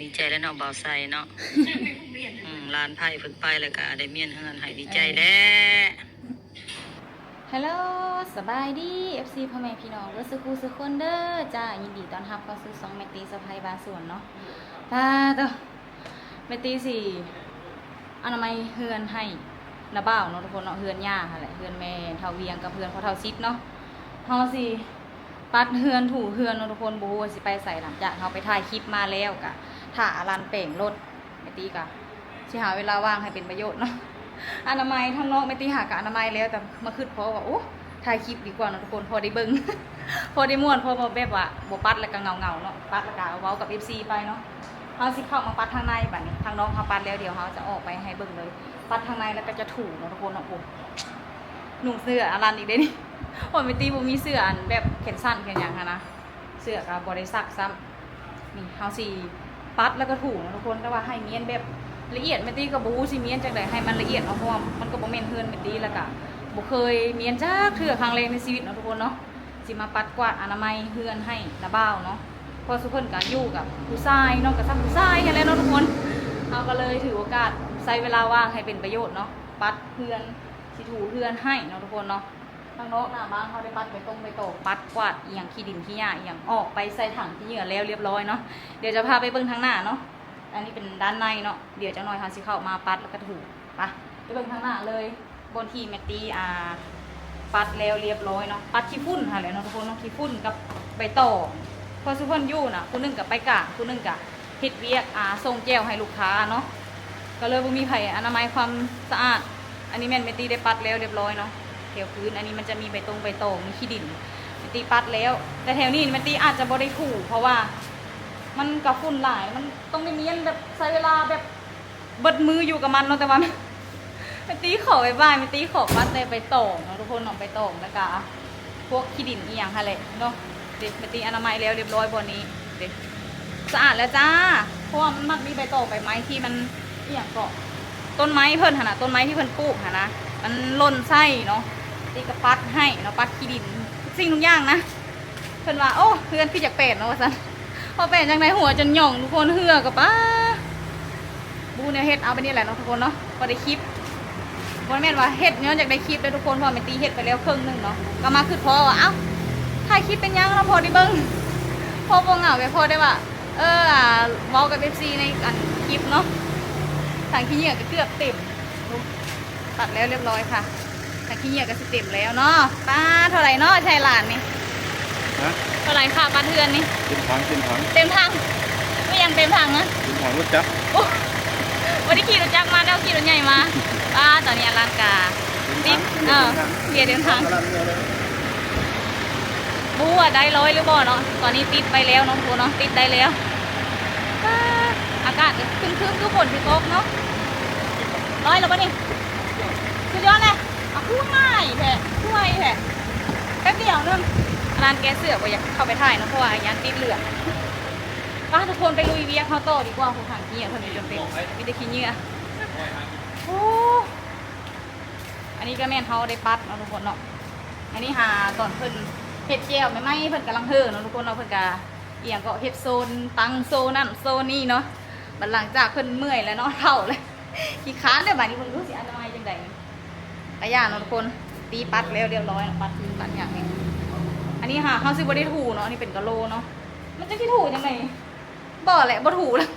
ดีใจแล้วเนาะบ่าวไซเนาะร้านไผ่เพิ่นไปแล้วก็ได้เมียนเฮือนให้ดีใจแล้วฮัลโหลสบายดี FC พ่อแม่พี่น้องก็สุขุสุขคนเด้อจ้ายินดีต้อนรับเข้าสู่2เมตีสะพายบานสวนเนาะตาเด้อเมตีสี่อนามัยเฮือนให้นะบ่าวเนาะทุกคนเนาะเฮือนย่าค่ะแหละเฮือนแม่เฒ่าเวียงกับเฮือนพ่อเฒ่าซิดเนาะเฮาสิปัดเฮือนถูเฮือนเนาะทุกคนบ่ฮู้ว่าสิไปใส่หลังจากเฮาไปถ่ายคลิปมาแล้วก็ถ้าอลันเป่งรถเมตีก็สิหาเวลาว่างให้เป็นประโยชน์เนาะอนามัยทั้งนอกไม่ตีหากะอนามัยแล้วแต่มาขึ้นเพราะว่าโอ้ถ่ายคลิปดีกว่านะทุกคนพอได้เบิ่ง พอได้ม่วนพอมาแบบว่าบ่ปัดแล้วก็เงาเนาะปัดแล้วก็เว้ากับ FC ไปเนาะเฮาสิเข้ามาปัดทางในบัดนี้ทางน้องเฮาปัดแล้วเดี๋ยวเฮาจะออกไปให้เบิ่งเลยปัดทางในแล้วก็จะถูเนาะทุกคนเนาะโอ้หนุ่มเสื้ออลันอีกเด้นี่โอ้ไม่ตีบ่มีเสื้ออันแบบแขนสั้นแขนหยังค่ะนะเสื้อก็บ่ได้ซักซ้ำนี่เฮาสิปัดแล้วก็ถูนะทุกคนแต่ว่าให้เมียนแบบละเอียดเมตีกับบูสิเมียนจังไดให้มันละเอียดเอาเพราะว่ามันก็บ่แม่นเฮือนเมตีแล้วก็บ่เคยเมียนจักเทื่อครั้งแรกในชีวิตเนาะทุกคนเนาะสิมาปัดกวาดอนามัยเฮือนให้นะบ่าวเนาะพอทุกคนก็อยู่กับผู้ชายเนาะก็ซักผู้ชายนั่นแหละเนาะทุกคนเอาก็เลยถือโอกาสใช้เวลาว่างให้เป็นประโยชน์เนาะปัดเฮือนสิถูเฮือนให้เนาะทุกคนเนาะทางโน้นหน้าบ้านเขาได้ปัดไปตรงไปโตปัดกวาดอีหยังขี้ดินขี้หญ้าอีหยังออกไปใส่ถังที่เหงื่อแล้วเรียบร้อยเนาะเดี๋ยวจะพาไปเบิ่งทางหน้าเนาะอันนี้เป็นด้านในเนาะเดี๋ยวจะหน่อยค่ะสิเข้ามาปัดแล้วก็ถูไปเบิ่งทางหน้าเลยบนที่แมตตี้ปัดแล้วเรียบร้อยเนาะปัดขี้ฝุ่นค่ะเลยเนาะทุกคนเนาะขี้ฝุ่นกับใบตองพอสุพรรณยู่น่ะคุณนึงกับไปกะคุณนึงกับเฮ็ดเวียกส่งแจวให้ลูกค้าเนาะก็เลยบ่มีไผอนามัยความสะอาดอันนี้แม่นแมตตี้ได้ปัดแล้วเรียบร้อยเนาะแถวพื้นอันนี้มันจะมีใบตองมีขี้ดินแมตตี้ปัดแล้วแต่แถวนี้แมตตี้อาจจะบ่ได้ถูเพราะว่ามันกับฝุ่นหลายมันต้องได้เมียนแบบใช้เวลาแบบเบิดมืออยู่กับมันเนาะแต่ว่าไปตีขอไปบ้านไปตีขอปัดได้ไปตองเนาะทุกคนเนาะไปตองแล้วก็พวกขี้ดินอีหยังค่ะแหละเนาะเด็กไปตีอนามัยแล้วเรียบร้อยบนนี้เด็กสะอาดแล้วจ้าเพราะว่ามันมักมีใบตองใบไม้ที่มันอีหยังเกาะต้นไม้เพิ่นหนะต้นไม้ที่เพิ่นปลูกนะมันล่นไส้เนาะตีกระปัดให้เนาะปัดขี้ดินสิ่งทุกอย่างนะเพิ่นว่าโอ้เพื่อนพี่จากเป็ดเนาะว่าซั่นพอเป็ดจังไดหัวจนหย่องทุกคนเหือกับป้าบูเนี่ยเฮ็ดเอาไปนี่แหละเนาะทุกคนเนาะพอได้คลิปวันแม่นว่าเฮ็ดเนาะจากได้คลิปเลยทุกคนพอแม่ตีเฮ็ดไปแล้วครึ่งนึงเนาะก็มาคือพอว่าเอ้าถ่ายคลิปเป็นยังเราพอได้เบิ่งพอบ่เหงาไปพอได้ว่าเว้ากับ FC ในอันคลิปเนาะทางขี้เหงื่อก็เกือบเต็มตัดแล้วเรียบร้อยค่ะทางขี้เหงื่อก็สิเต็มแล้วเนาะป้าเท่าไหร่เนาะชายหลานนี่เท่าไหร่ค่ะปัดเทือนนี่เต็มทางไม่ยังเต็มทางนะเต็มทางรถจักรวันนี้ขี่รถจักรมาแล้วขี่รถใหญ่มาป้าตอนนี้ร้านกาติดเบียร์เดินทางบู๊ได้ร้อยหรือบ่เนาะตอนนี้ติดไปแล้วน้องบูเนาะติดได้แล้วอากาศคึ้มคือฝนที่ตกเนาะร้อยแล้วป่ะนี่สุดยอดเลยคู่ง่ายแท้คู่ไวแท้แป๊บเดียวนึงร้านแกเสือกว่าอยากเข้าไปถ่ายเนาะเพราะว่ายังติดเหลืองป้าทุกคนไปลุยเวียกเขาโตดีกว่าผู้ขังขี้เหงื่อคนนี้จำเป็นมีแต่ขี้เหงื่อโอ้อันนี้ก็แม่นเขาได้ปัดเนาะทุกคนเนาะอันนี้หาตอนเพิ่นเฮ็ดแก้วไม่เพิ่นกำลังเฮ่อเนาะทุกคนเนาะเพิ่นก็เอียงก็เฮ็ดโซนตั้งโซนนั่นโซนนี่เนาะบัดหลังจากเพิ่นเมื่อยแล้วเนาะเท่าเลยขี้ค้านเด้อบัดนี้เพิ่นรู้สิอนามัยจังได๋กะย่าเนาะทุกคนตีปัดแล้วเรียบร้อยปัดอย่างนี้อันนี้หาเฮาสิบ่ได้ถูเนาะอันนี้เป็นกะโลเนาะมันจะสิถูจังได๋บ่แหละบ่ถูแล้ว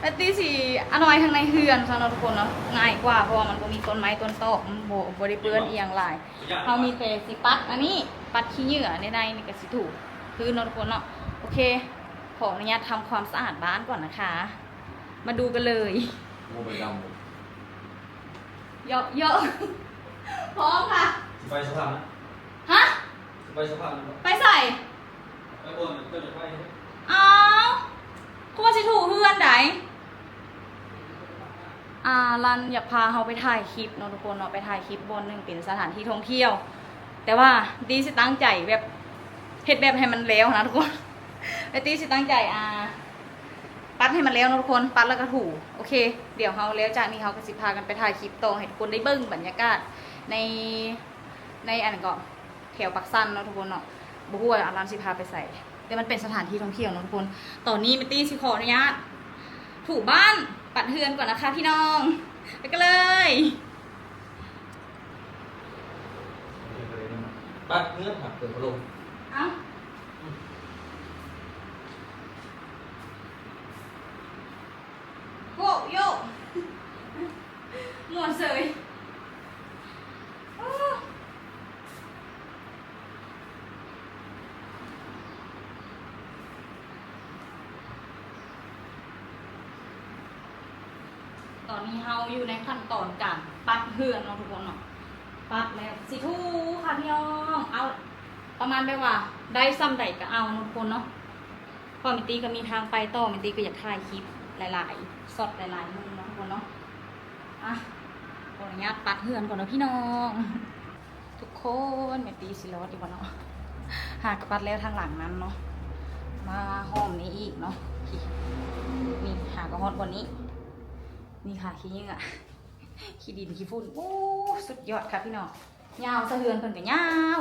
แต่ตีสิอนามัยทางในเฮือนซะเนาะทุกคนเนาะง่ายกว่าเพราะว่ามันบ่มีต้นไม้ต้นตอกมันบ่ได้เปื้อนอีหยังหลายเฮามีแต่สิปัดอันนี้ปัดขี้เหงื่อในนี่ก็สิถูคือเนาะทุกคนเนาะโอเคขออนุญาตทำความสะอาดบ้านก่อนนะคะมาดูกันเลยเยอะพร้อมค่ะไปสะพานนะฮะไปสะพานไปใส่ไปบนก็จะไปอ้าวคุณว่าสิถูเพื่อนไหนรันอยากพาเขาไปถ่ายคลิปเนาะทุกคนเนาะไปถ่ายคลิปบนหนึ่งเป็นสถานที่ท่องเที่ยวแต่ว่าดีสิตั้งใจแบบเฮ็ดแบบให้มันแล้วนะทุกคนไอ้ตีสิตั้งใจปัดให้มันแล้วนะทุกคนปัดแล้วก็ถูโอเคเดี๋ยวเขาแล้วจากนี้เขาก็สิพากันไปถ่ายคลิปต่อให้ทุกคนได้เบิ้งบรรยากาศในอันก็แถวปักสั้นเนาะทุกคนเนาะบุหัวอารันสิพาไปใส่ แต่มันเป็นสถานที่ท่องเที่ยวเนาะทุกคนตอนนี้เมตตี้สิขออนุญาตถูบ้านปัดเฮือนก่อนนะคะพี่น้องไปกันเลย ปัดเนื้อผักเปิดพัดลม เอ้าโยโยหมวนเสยตอนนี้เฮาอยู่ในขั้นตอนการปัดเฮือนเนาะทุกคนเนาะปัดแล้วสิทูค่ะพี่น้องเอาประมาณแบบว่าได้ซ้ำใดก็เอาเนาะทุกคนเนาะพอมิตีก็มีทางไปต่อมิตีก็อยากถ่ายคลิปหลายๆสดหลายๆมุมเนาะทุกคนเนาะอ่ะขออนุญาตปัดเฮือนก่อนนะพี่น้องทุกคนมิตีสิรอดดีกว่าเนาะหากปัดแล้วทางหลังนั้นเนาะมาห้องนี้อีกเนาะนี่หากระฮอดบนนี้นี่ค่ะขี้ยิ่งอ่ะขี้ดินขี้ฝุ่นโอ้สุดยอดค่ะพี่น้องยาวสะเทือนเพิ่นก็ยาว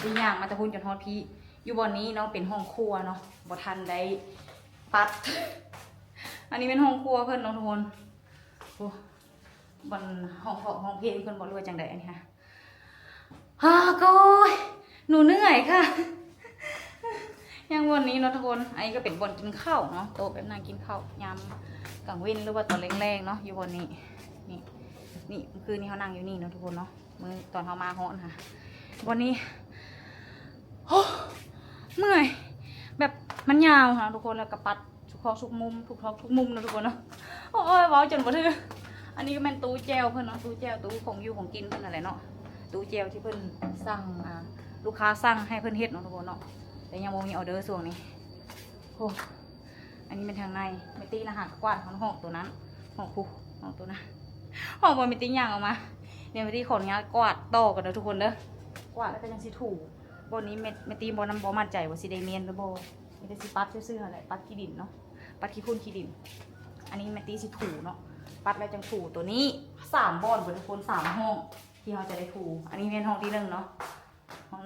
ดีย่างมาตะพุนจนฮอดพี่อยู่บนนี้เนาะเป็นห้องครัวเนาะบ่ทันได้ปัดอันนี้เป็นห้องครัวเพิ่นเนาะทุกคนโอ้บนห้องเพลงเพิ่นบ่รู้ว่าจังไดอันนี้ค่ะก็หนูเหนื่อยค่ะยังวันนี้เนาะทุกคนอันนี้ก็เป็นบนกินข้าวเนาะโต๊ะแบบนั่งกินข้าวยามกลางวินหรือว่าตอนแรงๆเนาะอยู่บนนี้นี่คือนี่เขานั่งอยู่นี่เนาะทุกคนเนาะมือตอนเขามาฮ้อนค่ะวันนี้โอ้เมื่อยแบบมันยาวค่ะทุกคนแล้วกระปัดทุกมุมทุกมุมเนาะทุกคนเนาะโอ้ยว้าวจนบ่ถืออันนี้ก็เป็นตู้แจวเพิ่นเนาะตู้แจวตู้ของอยู่ของกินเพิ่นอะไรเนาะตู้แจวที่เพิ่นสั่งลูกค้าสั่งให้เพิ่นเฮ็ดเนาะทุกคนเนาะแต่ยังบ่มีออเดอร์ส่วงนี้โอ้อันนี้เป็นทางในไม่ตีรหัสกวาดของห้องตัวนั้นห้องคู่ห้องตัวนั้นห้องบนไม่ตีย่างออกมาเดี๋ยวไม่ตีขออนุญาตกวาดต่อกันเด้อทุกคนเด้อกวาดแล้วก็ยังสิถูบนนี้ไม่ตีบนน้ำบ่มั่นใจว่าสิได้เมียนหรือบ่ไม่ได้สิปัดซื่อๆอะไรปัดขี้ดินเนาะปัดขี้พุ่นขี้ดินอันนี้ไม่ตีสิถูเนาะปัดแล้วจังถูตัวนี้3บอนบนทุกคน3ห้องที่เราจะได้ถูอันนี้เป็นห้องที่1เนาะห้อง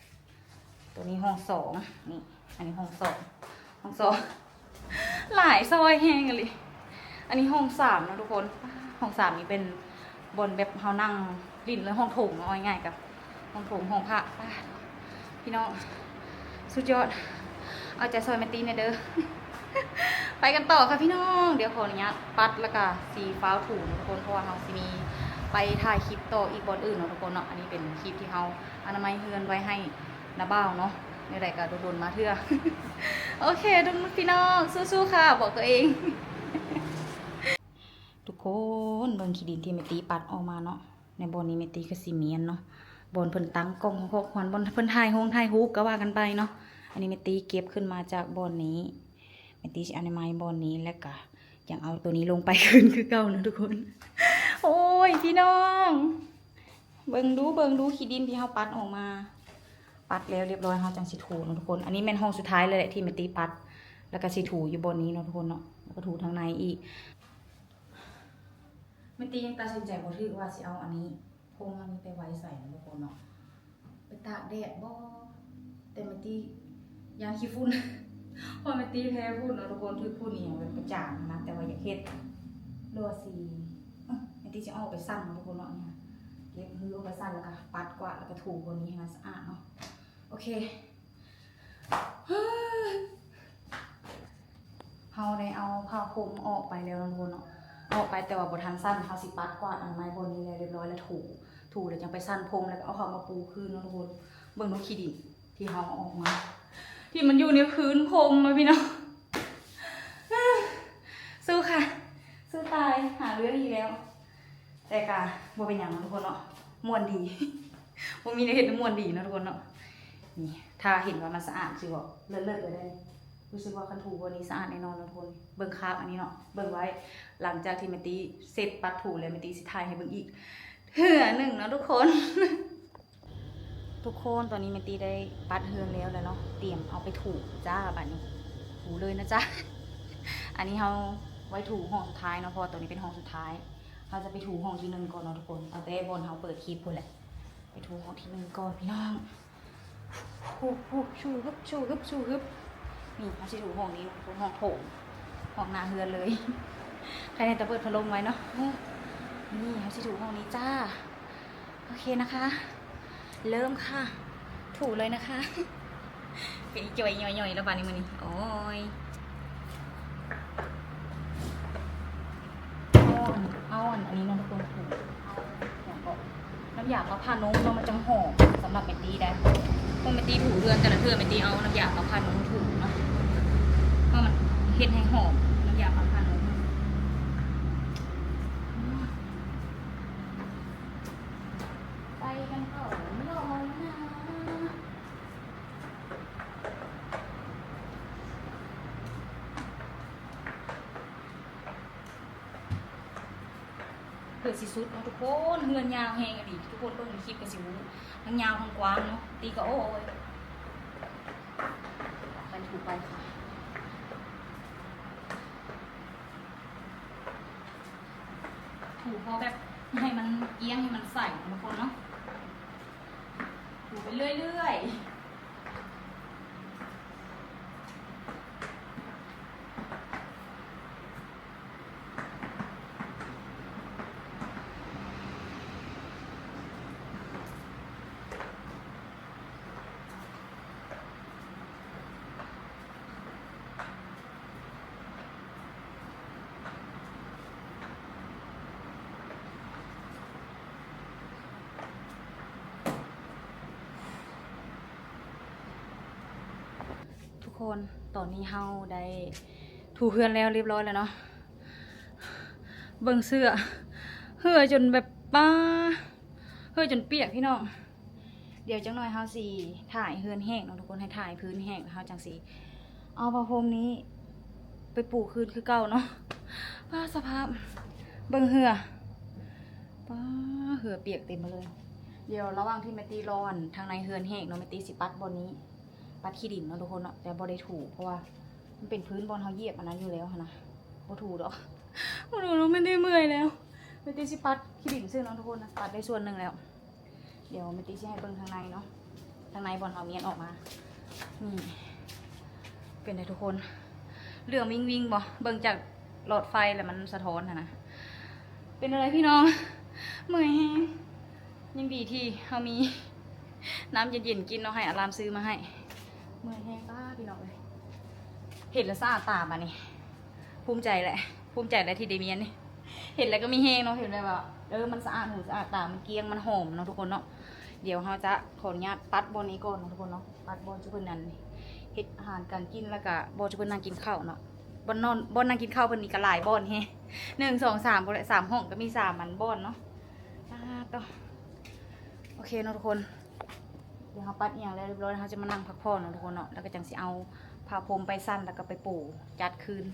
1ตัวนี้ห้อง2นี่อันนี้ห้อง2หลายซอยแห้งกันเลยอันนี้ห้อง3นะทุกคนห้อง3นี่เป็นบนแบบเฮานั่งดินแล้วห้องโถงเอาง่ายๆกับห้องโถงห้องพระพี่น้องสุดยอดเอาใจซอยแมตตี้เนี่ยเด้อ ไปกันต่อค่ะพี่น้องเดี๋ยวขออนุญาตปัดแล้วก็สีฟ้าถูทุกคนเพราะว่าเราสิมีไปถ่ายคลิปต่ออีกบนอื่นเนาะทุกคนเนาะอันนี้เป็นคลิปที่เราอนามัยเฮือนไว้ให้น้าบ่าวเนาะในรายการโดนมาเถื่อ โอเคทุกพี่น้องสู้ๆค่ะบอกตัวเอง ทุกคนเบิ่งขี้ดินที่เมตีปัดออกมาเนาะในบอนนี้เมตีก็สีเมียนเนาะบอนเพิ่นตั้งกล้องของพวกควันบอนเพิ่นถ่ายฮูปก็ว่ากันไปเนาะอันนี้เมตีเก็บขึ้นมาจากบอนนี้เมตีสิอนามัยบอนนี้แล้วก็ยังเอาตัวนี้ลงไปคืนคือเก่านะทุกคน โอ้ยพี่น้องเบิ่งดูขี้ดินที่เฮาปัดออกมาปัดแล้วเรียบร้อยเฮาจังสิถูเนาะทุกคนอันนี้แม่นห้องสุดท้ายเลยแหละที่เมตีปัดแล้วก็สิถูอยู่บนนี้เนาะทุกคนเนาะแล้วก็ถูทางในอีกเมตียังตัดสินใจบ่ถูกว่าสิเอาอันนี้พงอันนี้ไปไว้ใส่นะทุกคนเนาะไปตากแดดบ่แต่เมตียางขี้ฝุ่น พอเมตีแพ้ฝุ่นเนาะทุกคนคือฝุ่นนี่มันกระจ่างนะแต่ว่าอยากเฮ็ดรัวสีเมตีจะเอาไปสั่นทุกคนเนาะเนี่ยเก็บมือเอาไปสั่นแล้วก็ปัดกวาดแล้วก็ถูบนนี้ให้มันสะอาดเนาะโอเคเฮาได้เอาผ้าคลุมออกไปแล้วทุกคนเนาะออกไปแต่ว่าบทันสั้นเฮาสิปัดกวาดอันไม้บนนี้แล้วเรียบร้อยแล้วถูแล้วจังไปสั้นพรมแล้วก็เอาเขามาปูคืนเนาะทุกคนเบิ่งนกขี้ดินที่เฮาออกมาที่มันอยู่ในพื้นพรมมาพี่น้องสู้ค่ะสู้ตายหาเรื่องอีกแล้วแต่กะบ่เป็นอย่างนั้นทุกคนเนาะม่วนดีบ่มีในเห็นม่วนดีเนาะทุกคนเนาะนี่ถ้าเห็นว่ามันสะอาดสิบอกเลิศเลยได้รู้สึกว่าคันถูวันนี้สะอาดแน่นอนทุกคนเบิ่งคราบอันนี้เนาะเบิ่งไว้หลังจากที่เมตีเสร็จปัดถูแล้วเมตีสิถ่ายให้เบิ่งอีกเหือหนึ่งเนาะทุกคน ทุกคนตอนนี้เมตีได้ปัดเฮือนแล้วเนาะเตรียมเอาไปถูจ้าบัดนี้ถูเลยนะจ๊ะ อันนี้เราไว้ถูห้องสุดท้ายเนาะเพราะตัวนี้เป็นห้องสุดท้ายเราจะไปถูห้องที่1ก่อนเนาะทุกคนเอาแต่บนเราเปิดคลิปพุ่นแหละไปถูห้องที่1ก่อนพี่น้อง ชูฮึบนี่เขาสิถูห้องนี้เป็นห้องโถงห้องนาเฮือนเลยใครในตะเปิดพัดลมไว้เนาะนี่เขาสิถูห้องนี้จ้าโอเคนะคะ เริ่มค่ะถูเลยนะคะเป็นจ่อยย่อยๆแล้วบ้านนี้มันนี่โอ้ยเอาอันนี้น้องทุกคนถูอย่างก็น้ำยาปลาพานมเรามาจังหอมสำหรับเมตีได้พอเมตีถูเรือนแต่ละเทื่อเมตีเอาน้ำยาปลาพานมถูเนาะเพราะมันเห็ดให้หอมน้ำยาปลาพานมไปกันเถอะไม่รอนะเกิดสิสุดเนาะทุกคนเฮือนยาวแหงอะดิทุกคนต้องมีคลิปกันสิวูทั้งยาวทั้งกว้างเนาะตีก็โอ้ยไปถูกไปค่ะถูพอแบบให้มันเอี้ยงให้มันใส่ทุกคนเนาะถูไปเรื่อยๆทุกคนตอนนี้เฮาได้ถูเฮือนแล้วเรียบร้อยแล้วเนาะเบิ่งเสื้อเหื่อจนแบบป้าเหื่อจนเปียกพี่น้องเดี๋ยวจังหน่อยเฮาสิถ่ายเฮือนแห้งเนาะทุกคนให้ถ่ายพื้นแห้งเฮาจังสิเอาผ้าห่มนี้ไปปูคืนคือเก่าเนาะป้าสภาพเบิ่งเหื่อป้าเหื่อเปียกเต็มมาเลยเดี๋ยวระหว่างที่แม่ตีร้อนทางในเฮือนแห้งเนาะแม่ตีสิปัดบนนี้ปัดขี้ดินเนาะทุกคนเนาะแต่บ่ได้ถูเพราะว่ามันเป็นพื้นบอลเขาเหยียบอันนั้นอยู่แล้วนะบ่ถูดอกบ่ถูแล้วไม่ได้เมื่อยแล้วแม่ตีสิปัดขี้ดินซึ่งเนาะทุกคนนะปัดได้ส่วนหนึ่งแล้วเดี๋ยวแม่ตีสิให้เบิ่งทางในเนาะทางในบอลเขาเมียนออกมานี่เป็นไงทุกคนเรื่องวิ่งบ่เบิ่งจากหลอดไฟแล้วมันสะท้อนนะเป็นอะไรพี่น้องเมื่อยแฮงยังดีที่เขามีน้ำเย็นๆกินเนาะให้อารามซื้อมาให้เมื่อยแห้งป้าพี่น้องเลยเห็นแล้วสะอาดตามานี่ภูมิใจแหละภูมิใจแหละที่เดเมียนนี่เห็นแล้วก็มีแห้งเนาะเห็นเลยว่ามันสะอาดหูสะอาดตามันเกลี้ยงมันหอมเนาะทุกคนเนาะเดี๋ยวเราจะขออนุญาตปัดบอลนี้ก่อนเนาะทุกคนเนาะปัดบอลจุเพิ่นนั่นเฮ็ดอาหารการกินแล้วก็บอลจุเพิ่นนั่งกินข้าวเนาะบอลนอนบอลนั่งกินข้าวเพิ่นนี่ก็หลายบอลแฮะ1 2 3บอล3ห้องก็มี3มันบอลเนาะต่อโอเคเนาะทุกคนเดี๋ยวเขาปัดอย่างแล้วเรียบร้อยเขาจะมานั่งพักผ่อนเนาะทุกคนเนาะแล้วก็จังสิเอาผ้าพรมไปสั้นแล้วก็ไปปูจัดคืน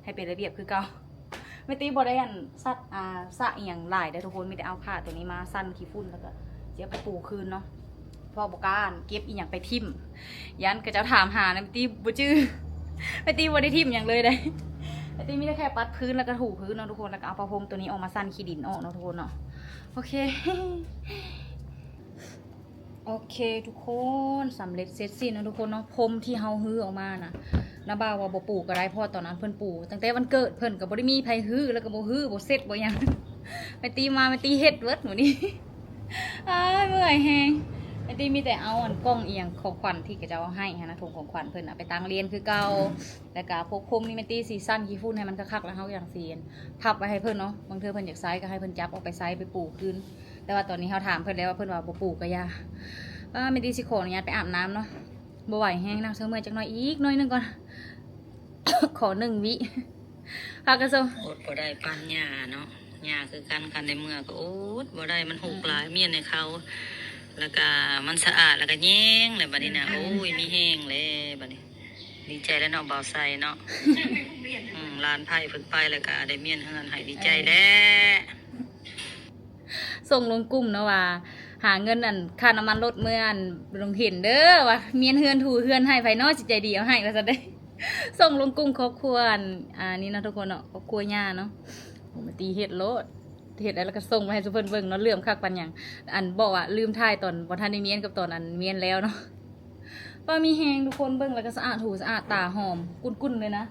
ให้เป็นระเบียบคือเก่าไม่ตีบอได้อันสัตว์สะอย่างหลายได้ทุกคนไม่ได้เอาผ้าตัวนี้มาสั้นขี้ฝุ่นแล้วก็เดี๋ยวไปปูคืนเนาะพอบอกการเก็บอีอย่างไปทิ่มยันก็จะถามหานะไม่ตีบ่จื้อไม่ตีบ่ได้ทิ่มอย่างเลยได้ไม่ตีมีแต่แค่ปัดพื้นแล้วก็ถูพื้นเนาะทุกคนแล้วก็เอาผ้าพรมตัวนี้ออกมาสั้นขี้ดินออกเนาะทุกคนเนาะโอเคโอเคทุกคนสำเร็จเสร็จสิ้นนะทุกคนเนาะพรมที่เฮาฮื้อออกมาน่ะน้าบ่าวว่าบ่ปลูกก็ได้เพราะตอนนั้นเพิ่นปลูกตั้งแต่วันเกิดเพิ่นก็บ่ได้มีไผฮื้อแล้วก็บ่ฮื้อบ่เสร็จบ่หยังไปตีมาไปตีเฮ็ดเบิดหนูนี่เมื่อยแฮงไปตีมีแต่เอาอันกล้องเอียงของขวัญที่ก็จะเอาให้นะถุงของขวัญเพิ่นน่ะไปตั้งเรียนคือเก่าแล้วก็พวกพรมนี่แม่ตีสีสั้นขี้ฝุ่นให้มันคักๆแล้วเฮาอย่างซีนพับไว้ให้เพิ่นเนาะบางเทื่อเพิ่นอยากไซส์ก็ให้เพิ่นจับออกไปไซส์ไปปลูกคืนแต่ว่าตอนนี้เฮาถามเพิ่นแล้วว่าเพิ่นว่าบ่ปลูกก็อย่าไม่ดีสิขออนุญาตไปอาบน้ำเนาะบ่ไหวแห้งนั่งเสื้อเมื่อยจักหน่อยอีกหน่อยนึงก่อน ขอ1 วิพากระโซอดบ่ได้ปานหญ้าเนาะหญ้าคือกันในเมื่อก็อดบ่ได้มันหุกหลายเมียนในเขาแล้วก็มันสะอาดแล้วก็แย้งเลยบัดนี้นะโอ้ยมีแห้งเลยบัดนี้ดีใจแล้วเนาะบ่าวไซเนาะลานไผ่ฝึกไปแล้วก็ได้เมียนเฮือนให้ดีใจแล้วส่งลงกลุ่มเนาะว่าหาเงินค่าน้ำมันรถเมื่อลงเห็นเด้อว่าเมียนเฮือนถูเฮือนให้ไฟนอจิตใจดีเอาให้ว่าซะได้ส่งลงกลุ่มครอบครัวนี่นะทุกคนเนาะครอบครัวย่าเนาะผมมาตีเฮ็ดโลดเฮ็ดแล้วก็ส่งมาให้ทุกเพิ่นเบิ่งเนาะเลื่อมคักปันหยังบอกว่าลืมถ่ายตอนบ่ทันได้เมียนกับตอนเมียนแล้วเนาะ ป้ามีแฮงทุกคนเบิ่งแล้วก็สะอาดหูสะอาดตาหอมกุ้นๆเลยนะ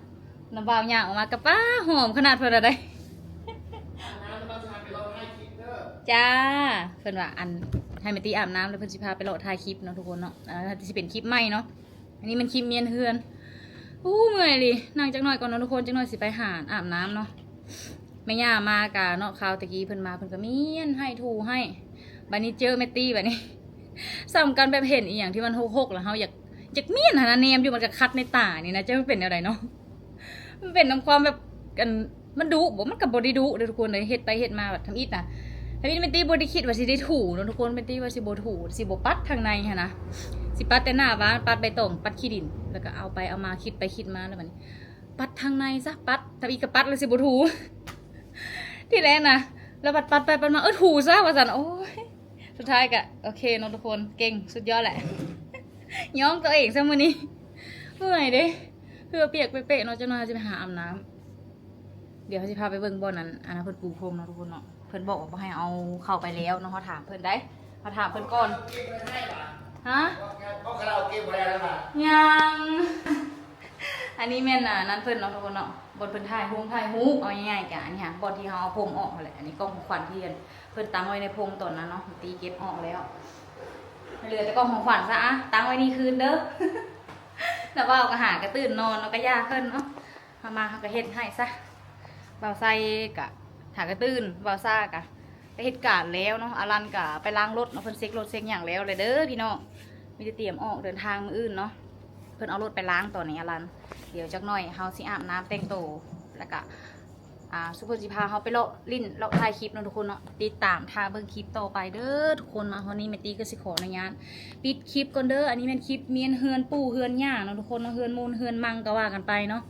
น้ำบ่าวย่างออกมากับป้าหอมขนาดเพิ่นอะไรจ้าเพิ่นว่าอันให้แม่ตีอาบน้ำแล้วเพิ่นสิพาไปเลาะถ่ายคลิปเนาะทุกคนเนาะสิเป็นคลิปใหม่เนาะอันนี้มันคลิปเมียนเฮือนเมื่อยดินั่งจักหน่อยก่อนเนาะทุกคนจักหน่อยสิไปหาอาบน้ำเนาะแม่ย่ามากะเนาะคราวตะกี้เพิ่นมาเพิ่นก็เมียนให้ถูให้บัดนี้เจอแม่ตีบัดนี้ซ้ำกันแบบเห็นอีหยังที่มันหกๆแล้วเฮาอยากเมียนหานะเนมอยู่มันก็คัดในตานี่นะจะมันเป็นอะไรเนาะมันเป็นน้ำความแบบกันมันดุบ่มันก็บ่ได้ดุเด้อทุกคนเลยเฮ็ดไปเฮ็ดมาแบบทำอิฐน่ะทำอิฐแม่ตีบ่ได้คิดว่าสิได้ถูเนาะทุกคนแม่ตีว่าสิบ่ถูสิบ่ปัดทางในหั่นนะสิปัดแต่หน้าบ้านปัดใบตองปัดขี้ดินแล้วก็เอาไปเอามาคิดไปคิดมาแล้วบัดนี้ปัดทางในซะปัดทำอีกก็ปัดแล้วสิบ่ถูที่แรกนะแล้วปัดไปปัดมาถูซะว่าซั่นโอ้ยสุดท้ายก็โอเคเนาะทุกคนเก่งสุดยอดแหละย้อมตัวเองซะมื้อนี้เมื่อยเด้เพื่อเปียกเป๊ะๆเนาะจังหน่อยจะไปหาอาบน้ำเดี๋ยวเขาจะพาไปเบิ่งบ่อนั้นอันนั้นเพิ่นปูพรมเนาะทุกคนเนาะเพิ่นบอกว่าบ่ให้เอาเข้าไปแล้วเนาะเขาถามเพิ่นได้เขาถามเพิ่นก่อนฮะ เขาคาราโอเกะบ่ได้แล้วล่ะ ยังอันนี้แม่นนั่นเพิ่นเนาะทุกคนเนาะบนเพิ่นถ่ายรูปเอาง่ายๆกะอันนี้ค่ะบนที่เขาเอาพรมออกนั่นแหละอันนี้กล้องของขวัญที่เพิ่นตั้งไว้ในพรมตอนนั้นเนาะตีเก็บออกแล้วเหลือแต่กล้องของขวัญซะอะตั้งไว้นี่คืนเด้อ แล้วว่าก็หากระตื่นนอนแล้วก็ยากขึ้นเนาะมาเขาก็เฮ็ดให้ซะเบาไส้กะหากระตื่นเบาซ่ากะไปเฮ็ดการแล้วเนาะอารันกะไปล้างรถเนาะเพิ่นเซ็กรถเซ็กอย่างแล้วเลยเด้อพี่น้องมีแต่เตรียมออกเดินทางมื้ออื่นเนาะเพิ่นเอารถไปล้างตอนนี้อารันเดี๋ยวจักหน่อยเฮาสิอาบน้ำแต่งตัวแล้วก็สุเพิ่นสิพาเฮาไปเลาะลิ้นเลาะถ่ายคลิปเนาะทุกคนเนาะติดตามทางเบิ่งคลิปต่อไปเด้อทุกคนมาวันนี้แม่ตีก็สิขออนุญาตปิดคลิปก่อนเด้ออันนี้เป็นคลิปเมียนเฮือนปู่เฮือนย่าเนาะทุกคนเนาะเฮือนมูลเฮือนมังก็ว่ากันไปเนาะ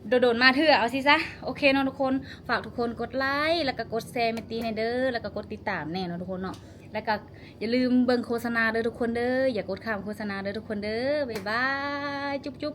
โดดๆมาเถอะเอาสิซะโอเคเนาะทุกคนฝากทุกคนกดไลค์แล้วก็กดแชร์แม่ตีในเด้อแล้วก็กดติดตามแน่เนาะทุกคนเนาะแล้วก็อย่าลืมเบิ่งโฆษณาเด้อทุกคนเด้ออย่ากดข้ามโฆษณาเด้อทุกคนเด้อบ๊ายบายจุ๊บ